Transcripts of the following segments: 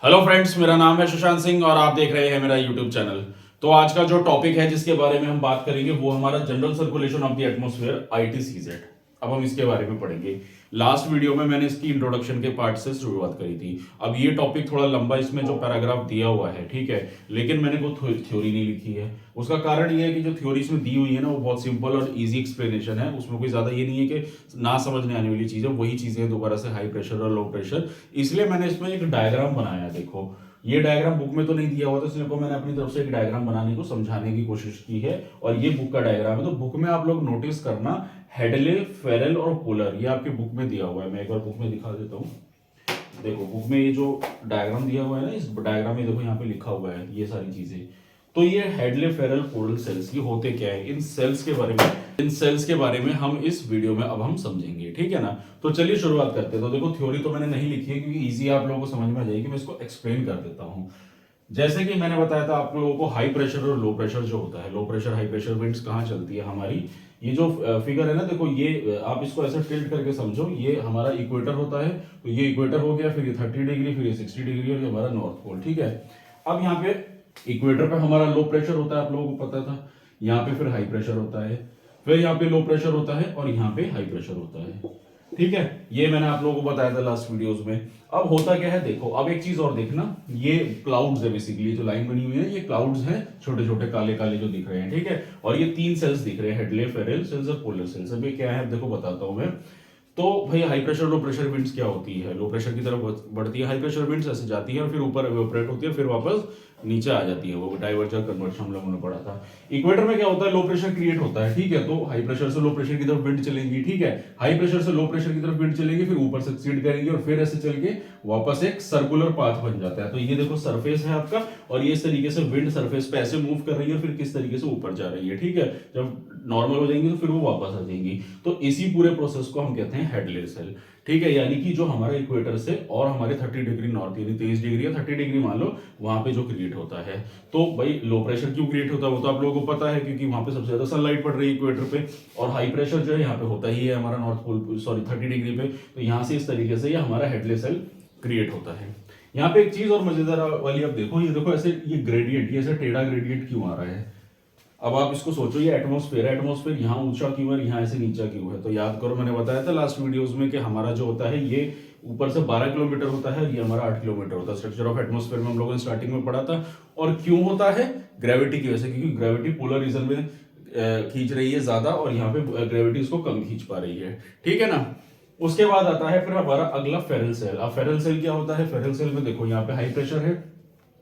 Hello friends, मेरा नाम है सुशांत सिंह और आप देख रहे हैं मेरा यूट्यूब चैनल। तो आज का जो टॉपिक है जिसके बारे में हम बात करेंगे वो हमारा general circulation of the atmosphere ITCZ। अब हम इसके बारे में पढ़ेंगे। लास्ट वीडियो में मैंने इसकी इंट्रोडक्शन के पार्ट से शुरुआत करी थी। अब ये टॉपिक थोड़ा लंबा, इसमें जो पैराग्राफ दिया हुआ है, ठीक है, लेकिन मैंने कोई थ्योरी नहीं लिखी है। उसका कारण ये है कि जो थ्योरी इसमें दी हुई है ना, वो बहुत सिंपल और इजी एक्सप्लेनेशन है। उसमें कोई ज्यादा ये नहीं है कि ना समझने आने वाली चीजें, वही चीजें दोबारा से हाई प्रेशर और लो प्रेशर। इसलिए मैंने इसमें एक डायग्राम बनाया। देखो, ये डायग्राम बुक में तो नहीं दिया हुआ था, इसलिए मैंने अपनी तरफ से एक डायग्राम बनाने को समझाने की कोशिश की है। और ये बुक का डायग्राम है, तो बुक में आप लोग नोटिस करना, हेडले, फेरल और पोलर, ये आपके बुक में दिया हुआ है। मैं एक बार बुक में दिखा देता हूँ। देखो, बुक में ये जो डायग्राम दिया हुआ है ना, इस डायग्राम में देखो यहाँ पे लिखा हुआ है ये सारी चीजें। तो ये हेडले, फेरल, पोलर सेल्स, ये होते क्या है, इन सेल्स के बारे में हम इस वीडियो में अब हम समझेंगे, ठीक है ना। तो चलिए शुरुआत करते हैं। तो देखो, थ्योरी तो मैंने नहीं लिखी है क्योंकि इजी आप लोगों को समझ में आ जाएगी। मैं इसको एक्सप्लेन कर देता हूँ। जैसे कि मैंने बताया था आप लोगों को, हाई प्रेशर और लो प्रेशर जो होता है, low pressure high pressure winds कहाँ चलती है हमारी। ये जो फिगर है ना, देखो, ये आप इसको ऐसे टिल्ट करके समझो। ये हमारा इक्वेटर होता है, तो ये इक्वेटर हो गया, फिर ये 30 डिग्री, फिर ये 60 डिग्री, और ये हमारा नॉर्थ पोल, ठीक है। अब यहाँ पे इक्वेटर पे हमारा लो प्रेशर होता है, आप लोगों को पता था। यहाँ पे फिर हाई प्रेशर होता है, फिर यहाँ पे लो प्रेशर होता है, और यहाँ पे हाई प्रेशर होता है, ठीक है। ये मैंने आप लोगों को बताया था लास्ट वीडियोस में। अब होता क्या है, देखो, अब एक चीज और देखना, ये क्लाउड्स है बेसिकली, जो लाइन बनी हुई है ये क्लाउड्स हैं, छोटे छोटे काले काले जो दिख रहे हैं, ठीक है। और ये तीन सेल्स दिख रहे हैं, हेडले, फेरल सेल्स और पोलर सेल्स। अब ये क्या है, देखो बताता हूं मैं। तो भाई, high pressure low pressure winds क्या होती है, लो प्रेशर की तरफ बढ़ती है, हाई प्रेशर विंड्स ऐसे जाती है और फिर ऊपर इवेपोरेट होती है, फिर वापस नीचे आ जाती है। वो डाइवर्जन कन्वर्जन हम लोगों ने पढ़ा था। इक्वेटर में क्या होता है, लो प्रेशर क्रिएट होता है, ठीक है। तो हाई प्रेशर से लो प्रेशर की तरफ विंड चलेंगी, ठीक है। हाई प्रेशर से लो प्रेशर की तरफ विंड चलेंगी, फिर ऊपर सक्सीड करेंगे और फिर ऐसे चल के वापस एक सर्कुलर पाथ बन जाता है। तो ये देखो सरफेस है आपका, और ये इस तरीके से विंड सरफेस पे ऐसे मूव कर रही है, फिर किस तरीके से ऊपर जा रही है, ठीक है। जब नॉर्मल हो जाएंगी तो फिर वो वापस आ जाएंगी। तो इसी पूरे प्रोसेस को हम कहते हैं हेडले सेल, ठीक है। यानी कि जो हमारे इक्वेटर से और हमारे 30 डिग्री नॉर्थ, यानी 23 डिग्री या 30 डिग्री मान लो, वहां पे जो क्रिएट होता है। तो भाई, लो प्रेशर क्यों क्रिएट होता है वो तो आप लोगों को पता है, क्योंकि वहां पे सबसे ज्यादा सनलाइट पड़ रही है इक्वेटर पे। और हाई प्रेशर जो है यहाँ पे होता ही है हमारा नॉर्थ पोल, सॉरी 30 डिग्री पे। तो यहाँ से इस तरीके से ये हमारा हेडले सेल क्रिएट होता है। यहाँ पे एक चीज और मजेदार वाली, आप देखो, ये देखो ऐसे ये ग्रेडियंट, ये ऐसे टेढ़ा ग्रेडियंट क्यों आ रहा है। अब आप इसको सोचो, ये एटमॉस्फेयर है, एटमॉस्फेयर यहाँ ऊंचा क्यों है, यहाँ ऐसे नीचा क्यों है। तो याद करो, मैंने बताया था लास्ट वीडियोस में कि हमारा जो होता है ये ऊपर से 12 किलोमीटर होता है, ये हमारा 8 किलोमीटर होता है। स्ट्रक्चर ऑफ एटमॉस्फेयर में हम लोगों ने स्टार्टिंग में पढ़ा था। और क्यों होता है, ग्रेविटी की वजह से, क्योंकि ग्रेविटी पोलर रीजन में खींच रही है ज्यादा, और यहाँ पे ग्रेविटी इसको कम खींच पा रही है, ठीक है ना। उसके बाद आता है फिर हमारा अगला फेरल सेल। अब फेरल सेल क्या होता है, फेरल सेल में देखो, यहाँ पे हाई प्रेशर है,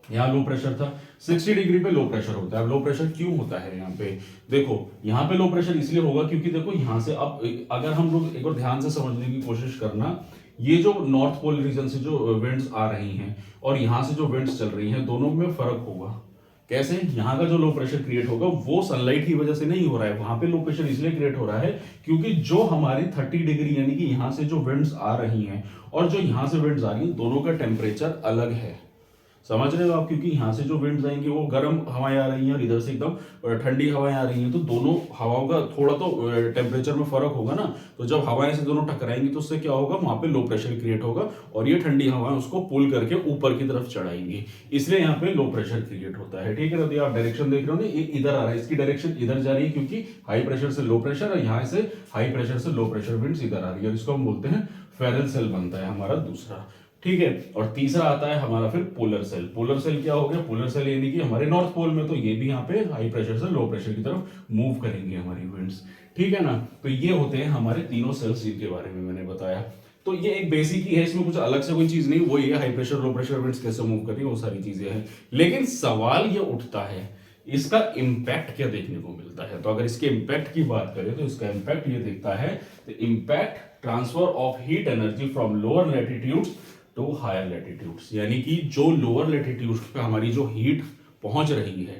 यहाँ लो प्रेशर था, 60 डिग्री पे लो प्रेशर होता है। अब लो प्रेशर क्यों होता है यहाँ पे, देखो, यहाँ पे लो प्रेशर इसलिए होगा क्योंकि देखो यहाँ से, अब अगर हम लोग एक बार ध्यान से समझने की कोशिश करना, ये जो नॉर्थ पोल रीजन से जो विंड्स आ रही हैं और यहाँ से जो विंड्स चल रही हैं, दोनों में फर्क होगा। कैसे, यहाँ का जो लो प्रेशर क्रिएट होगा वो सनलाइट की वजह से नहीं हो रहा है, वहां पे लो प्रेशर इसलिए क्रिएट हो रहा है क्योंकि जो हमारी 30 डिग्री, यानी कि यहाँ से जो विंड्स आ रही हैं और जो यहाँ से विंड्स आ रही हैं, दोनों का टेम्परेचर अलग है। समझ रहे हो आप, क्योंकि यहाँ से जो विंड्स आएंगे वो गर्म हवाएं आ रही हैं और इधर से एकदम ठंडी हवाएं आ रही हैं, तो दोनों हवाओं का थोड़ा तो टेम्परेचर में फर्क होगा ना। तो जब हवाएं से दोनों टकराएंगी तो उससे क्या होगा, वहां पे लो प्रेशर क्रिएट होगा और ये ठंडी हवाएं उसको पुल करके ऊपर की तरफ चढ़ाएंगी, इसलिए यहाँ पे लो प्रेशर क्रिएट होता है, ठीक है। तो आप डायरेक्शन देख रहे हो ना, ये इधर आ रहा है, इसकी डायरेक्शन इधर जा रही है क्योंकि हाई प्रेशर से लो प्रेशर, और यहाँ से हाई प्रेशर से लो प्रेशर विंड्स इधर आ रही है, और इसको हम बोलते हैं फेरल सेल बनता है हमारा दूसरा, ठीक है। और तीसरा आता है हमारा फिर पोलर सेल। पोलर सेल क्या हो गया, पोलर सेल यानी कि हमारे नॉर्थ पोल में, तो ये भी यहाँ पे हाई प्रेशर से लो प्रेशर की तरफ मूव करेंगे हमारी विंड्स, ठीक है ना। तो ये होते हैं हमारे तीनों सेल्स जिनके बारे में मैंने बताया। तो ये एक बेसिक ही है, इसमें कुछ अलग से कोई चीज नहीं, वो ये high pressure low pressure winds कैसे मूव कर रही है, वो सारी चीजें हैं। लेकिन सवाल ये उठता है, इसका इम्पैक्ट क्या देखने को मिलता है। तो अगर इसके इम्पैक्ट की बात करें तो इसका इम्पैक्ट ये दिखता है, impact transfer of heat energy from lower latitudes to higher latitudes. यानी कि जो लोअर लैटिट्यूड्स पे हमारी जो हीट पहुंच रही है,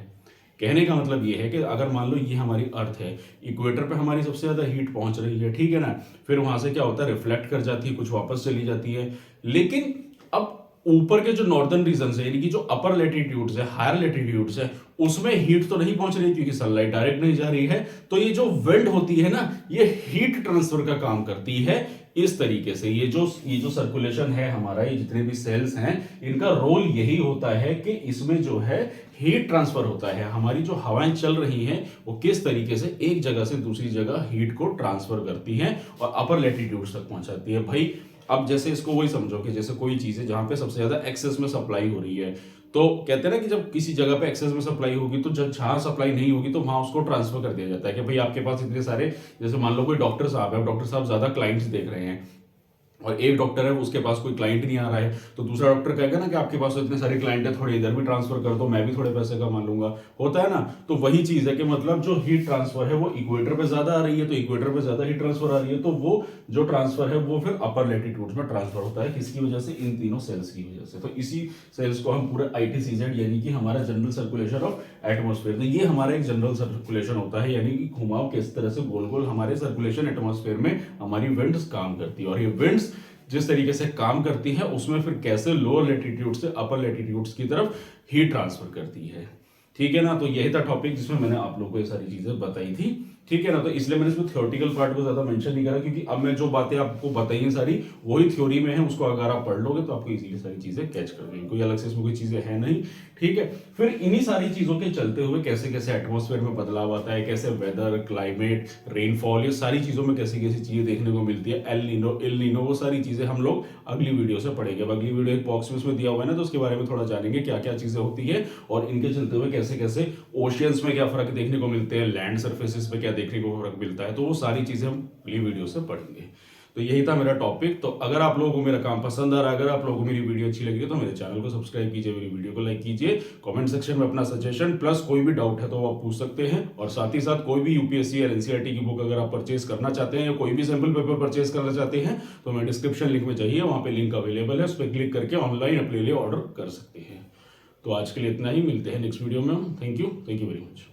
कहने का मतलब ये है कि अगर मान लो ये हमारी अर्थ है, इक्वेटर पे हमारी सबसे ज्यादा हीट पहुंच रही है, ठीक है ना। फिर वहां से क्या होता है, रिफ्लेक्ट कर जाती है, कुछ वापस चली जाती है। लेकिन अब ऊपर के जो नॉर्दर्न रीजन है यानी कि जो अपर लेटीट्यूड्स है, हायर लेटीट्यूड्स है, उसमें हीट तो नहीं पहुंच रही क्योंकि सनलाइट डायरेक्ट नहीं जा रही है। तो ये जो विंड होती है ना, ये हीट ट्रांसफर का काम करती है इस तरीके से। ये जो सर्कुलेशन है हमारा, ये जितने भी सेल्स हैं, इनका रोल यही होता है कि इसमें जो है हीट ट्रांसफर होता है। हमारी जो हवाएं चल रही हैं वो किस तरीके से एक जगह से दूसरी जगह हीट को ट्रांसफर करती हैं और अपर लेटीट्यूड्स तक पहुंचाती है। भाई अब जैसे इसको वही समझो कि जैसे कोई चीज है जहां पे सबसे ज्यादा एक्सेस में सप्लाई हो रही है, तो कहते हैं ना कि जब किसी जगह पे एक्सेस में सप्लाई होगी तो जब जहां सप्लाई नहीं होगी तो वहां उसको ट्रांसफर कर दिया जाता है कि भाई आपके पास इतने सारे, जैसे मान लो कोई डॉक्टर साहब है, डॉक्टर साहब ज्यादा क्लाइंट्स देख रहे हैं और एक डॉक्टर है उसके पास कोई क्लाइंट नहीं आ रहा है, तो दूसरा डॉक्टर कहेगा ना कि आपके पास तो इतने सारे क्लाइंट है, थोड़े इधर भी ट्रांसफर कर दो, मैं भी थोड़े पैसे कमा लूंगा। होता है ना। तो वही चीज है कि मतलब जो हीट ट्रांसफर है वो इक्वेटर पे ज्यादा आ रही है, तो इक्वेटर पे ज्यादा हीट ट्रांसफर आ रही है, तो वो जो ट्रांसफर है वो फिर अपर लेटीट्यूड्स में ट्रांसफर होता है। किसकी वजह से? इन तीनों सेल्स की वजह से। तो इसी सेल्स को हम पूरे ITCZ यानी कि हमारा जनरल सर्कुलेशन ऑफ एटमोस्फेयर, तो ये हमारा एक जनरल सर्कुलेशन होता है, यानी कि घुमाव किस तरह से गोल गोल हमारे सर्कुलेशन एटमोस्फेयर में हमारी विंड्स काम करती है। और ये विंड्स जिस तरीके से काम करती है उसमें फिर कैसे लोअर लेटीट्यूड से अपर लेटीट्यूड्स की तरफ हीट ट्रांसफर करती है। ठीक है ना। तो यही था टॉपिक जिसमें मैंने आप लोगों को ये सारी चीजें बताई थी। ठीक है ना। तो इसलिए मैंने इसमें थ्योरेटिकल पार्ट को ज्यादा मेंशन नहीं करा, क्योंकि अब मैं जो बातें आपको बताई हैं सारी वही थ्योरी में है, उसको अगर आप पढ़ लोगे तो आपको इजीली सारी चीजें कैच कर लेंगे, कोई अलग से इसमें कोई चीजें है नहीं। ठीक है। फिर इन्हीं सारी चीजों के चलते हुए कैसे कैसे एटमॉस्फेयर में बदलाव आता है, कैसे वेदर, क्लाइमेट, रेनफॉल, ये सारी चीजों में कैसी कैसी चीजें देखने को मिलती है, एल नीनो, वो सारी चीजें हम लोग अगली वीडियो से पढ़ेंगे। अब अगली वीडियो एक बॉक्स में उसमें दिया हुआ है ना, तो उसके बारे में थोड़ा जानेंगे क्या क्या चीजें होती है और इनके चलते हुए कैसे कैसे ओशियंस में क्या फर्क देखने को मिलते हैं, लैंड सर्फेसिस पे क्या देखने को फर्क मिलता है, तो वो सारी चीजें हम अगली वीडियो से पढ़ेंगे। तो यही था मेरा टॉपिक। तो अगर आप लोगों को मेरा काम पसंद आ रहा है, अगर आप लोगों को मेरी वीडियो अच्छी लगी तो मेरे चैनल को सब्सक्राइब कीजिए, मेरी वीडियो को लाइक कीजिए, कमेंट सेक्शन में अपना सजेशन प्लस कोई भी डाउट है तो वो आप पूछ सकते हैं। और साथ ही साथ कोई भी UPSC या NCERT की बुक अगर आप परचेज करना चाहते हैं या कोई भी सैंपल पेपर परचेज करना चाहते हैं तो मैं डिस्क्रिप्शन लिंक में जाइए, वहां पे लिंक अवेलेबल है, उस पर क्लिक करके ऑनलाइन अपने लिए ऑर्डर कर सकते हैं। तो आज के लिए इतना ही, मिलते हैं नेक्स्ट वीडियो में। Thank you very much.